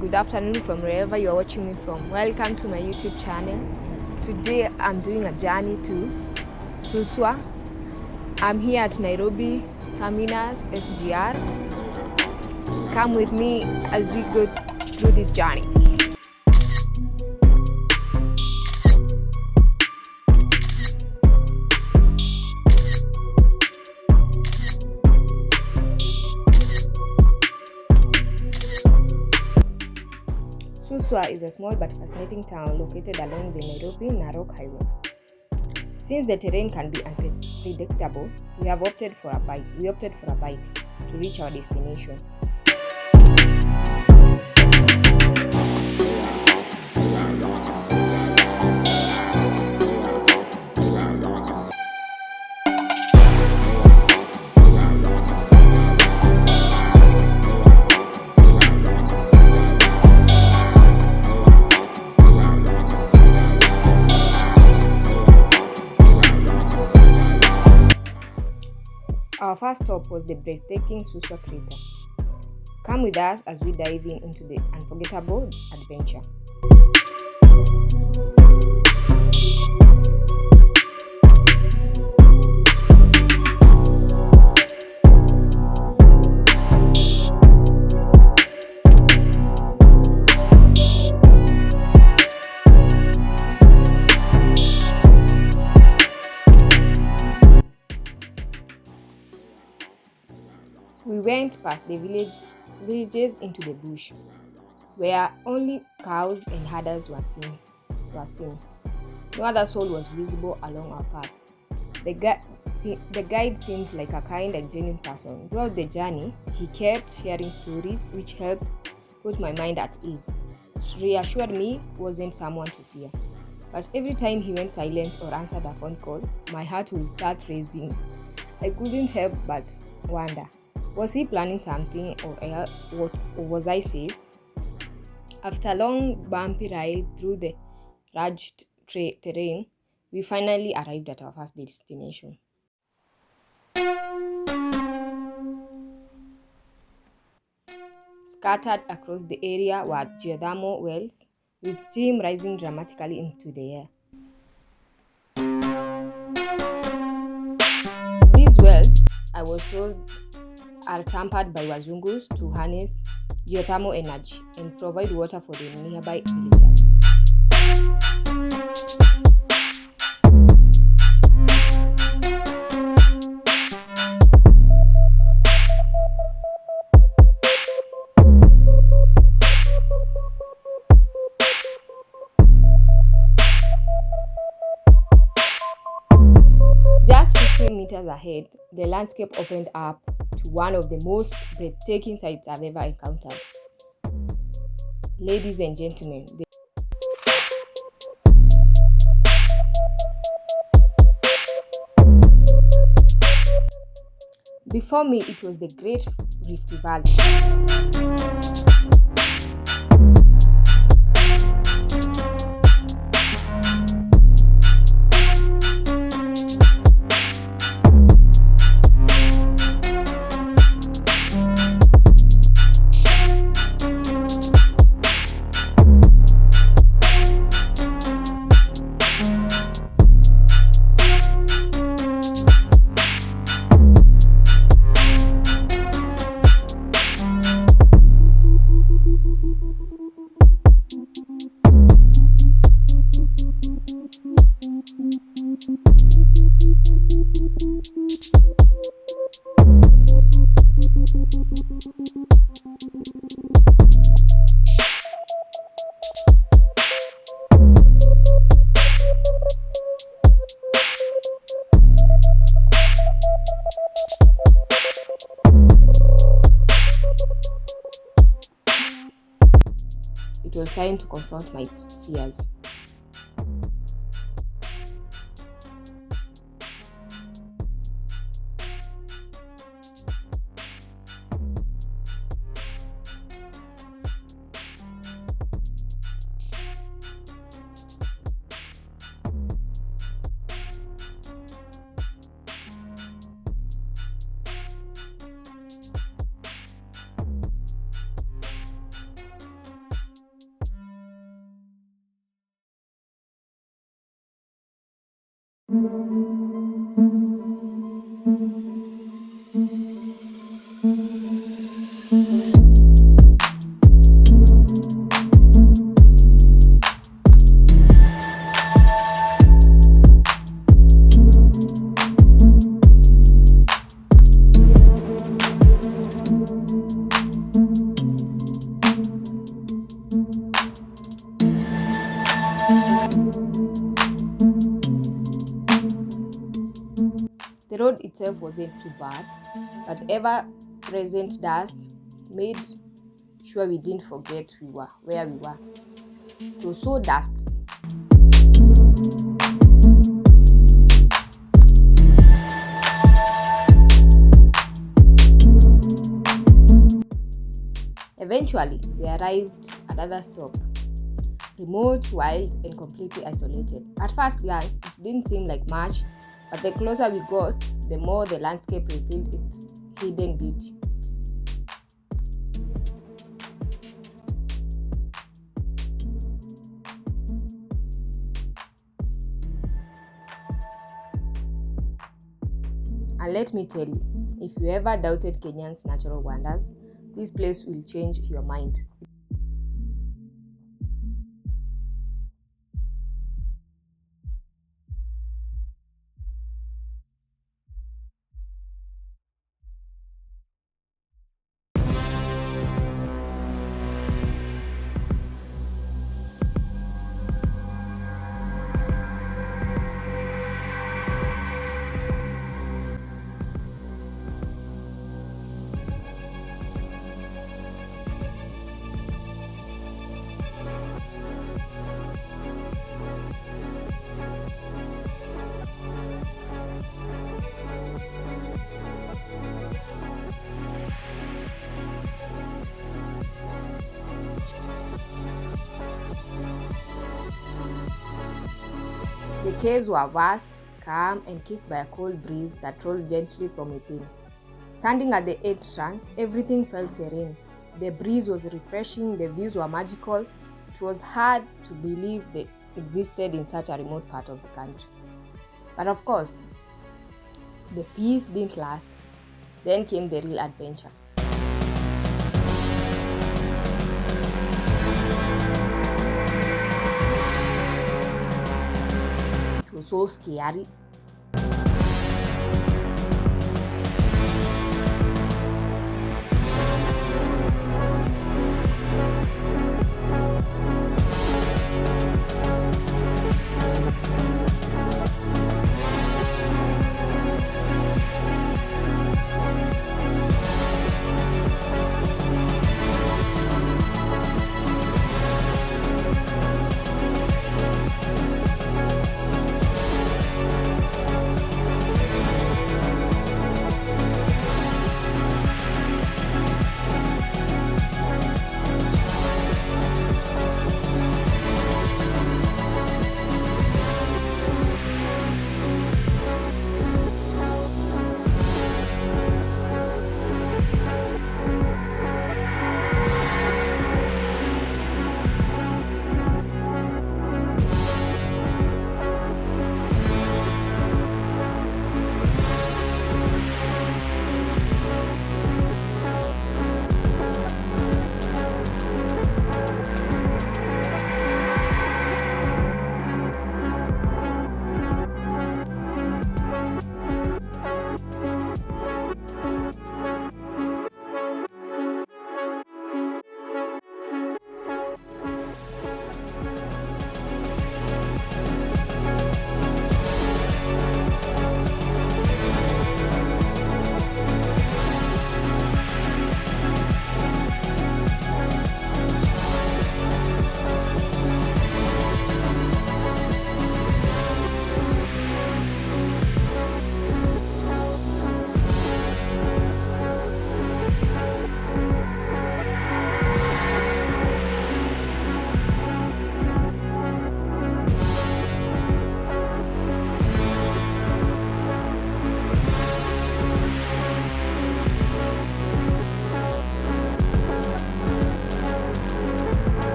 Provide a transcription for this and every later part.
good afternoon from wherever you are watching me from. Welcome to my YouTube channel. Today I'm doing a journey to Suswa. I'm here at Nairobi Terminus SGR. Come with me as we go through this journey. Suswa is a small but fascinating town located along the Nairobi-Narok highway. Since the terrain can be unpredictable, we opted for a bike to reach our destination. Our first stop was the breathtaking Suswa crater. Come with us as we dive into the unforgettable adventure. We went past the villages into the bush, where only cows and herders were seen. No other soul was visible along our path. The guide seemed like a kind and genuine person. Throughout the journey, he kept sharing stories which helped put my mind at ease. He reassured me he wasn't someone to fear. But every time he went silent or answered a phone call, my heart would start racing. I couldn't help but wonder, was he planning something or was I safe? After a long bumpy ride through the rugged terrain, we finally arrived at our first destination. Scattered across the area were geothermal wells, with steam rising dramatically into the air. These wells, I was told, are tampered by Wazungus to harness geothermal energy and provide water for the nearby villagers. Just 15 meters ahead, the landscape opened up to one of the most breathtaking sights I've ever encountered. Ladies and gentlemen, before me it was the Great Rift Valley. It was time to confront my fears. The road itself wasn't too bad, but the ever present dust made sure we didn't forget we were where we were. It was so dusty. Eventually, we arrived at another stop, remote, wild, and completely isolated. At first glance, it didn't seem like much, but the closer we got, the more the landscape revealed its hidden beauty. And let me tell you, if you ever doubted Kenyan's natural wonders, this place will change your mind. The caves were vast, calm, and kissed by a cold breeze that rolled gently from within. Standing at the entrance, everything felt serene. The breeze was refreshing, the views were magical. It was hard to believe they existed in such a remote part of the country. But of course, the peace didn't last. Then came the real adventure. It was so scary.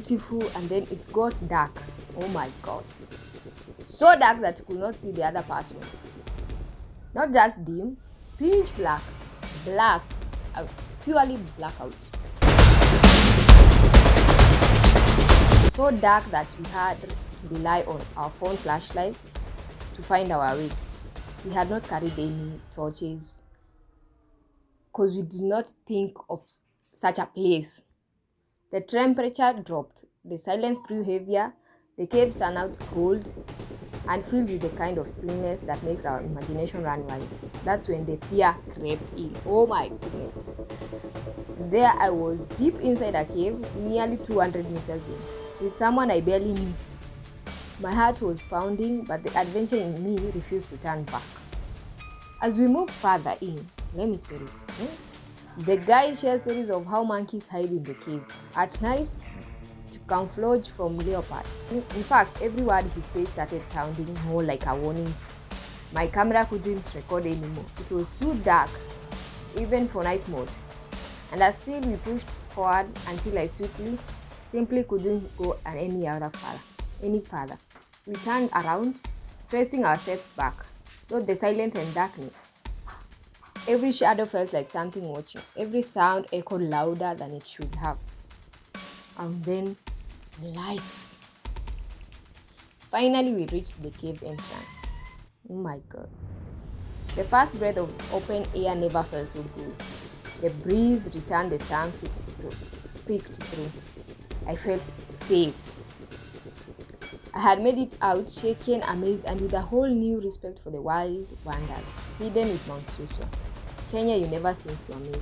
beautiful, and then it got dark. Oh my god. So dark that you could not see the other person. Not just dim, pitch black. Black. Purely blackout. So dark that we had to rely on our phone flashlights to find our way. We had not carried any torches because we did not think of such a place. The temperature dropped, the silence grew heavier, the caves turned out cold and filled with the kind of stillness that makes our imagination run wild. That's when the fear crept in. Oh my goodness. There I was, deep inside a cave, nearly 200 meters in, with someone I barely knew. My heart was pounding, but the adventure in me refused to turn back. As we moved further in, let me tell you, the guy shares stories of how monkeys hide in the caves at night to camouflage from leopards. In fact, every word he said started sounding more like a warning. My camera couldn't record anymore. It was too dark, even for night mode. And as still we pushed forward until I simply couldn't go any further. We turned around, tracing our steps back, though the silence and darkness. Every shadow felt like something watching. Every sound echoed louder than it should have. And then, lights. Finally, we reached the cave entrance. Oh my god. The first breath of open air never felt so good. The breeze returned, the sun peeked through. I felt safe. I had made it out, shaken, amazed, and with a whole new respect for the wild wonders hidden with Mount Suswa. Kenya, you never cease to amaze me.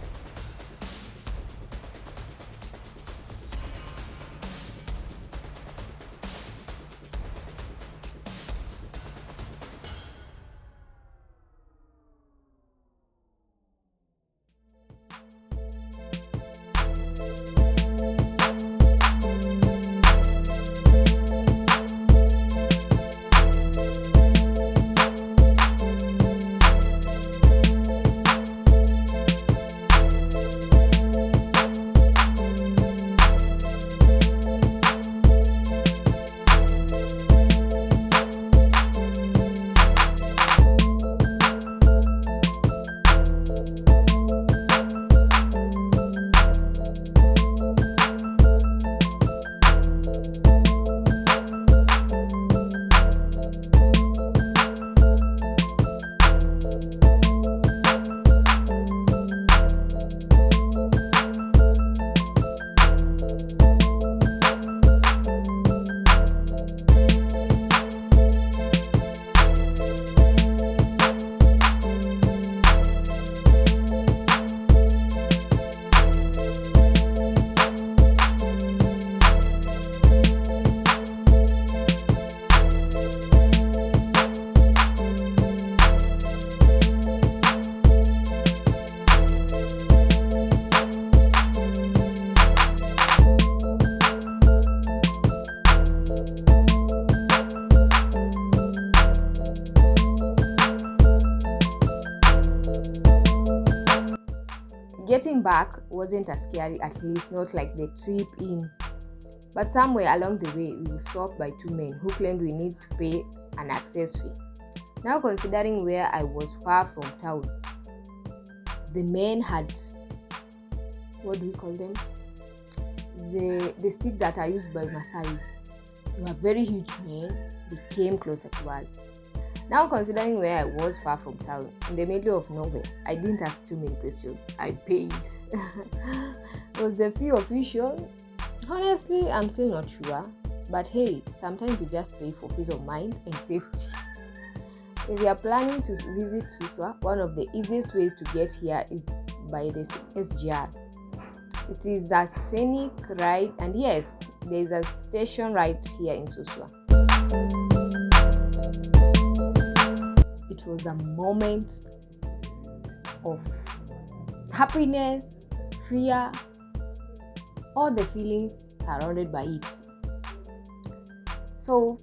Getting back wasn't as scary, at least not like the trip in. But somewhere along the way, we were stopped by two men who claimed we need to pay an access fee. Now, considering where I was far from town, the men had, what do we call them? The stick that are used by Maasais. They were very huge men. They came closer to us. Now, considering where I was far from town, in the middle of nowhere, I didn't ask too many questions. I paid. Was the fee official? Honestly, I'm still not sure. But hey, sometimes you just pay for peace of mind and safety. If you are planning to visit Suswa, one of the easiest ways to get here is by the SGR. It is a scenic ride, and yes, there is a station right here in Suswa. It was a moment of happiness, fear, all the feelings surrounded by it. So,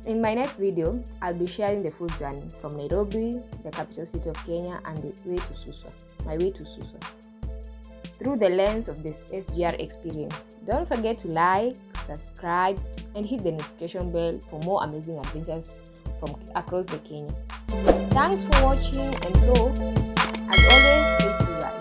in my next video, I'll be sharing the full journey from Nairobi, the capital city of Kenya, and my way to Suswa, through the lens of the SGR experience. Don't forget to like, subscribe, and hit the notification bell for more amazing adventures from across the Kenya. Thanks for watching, and so, as always, stay curious.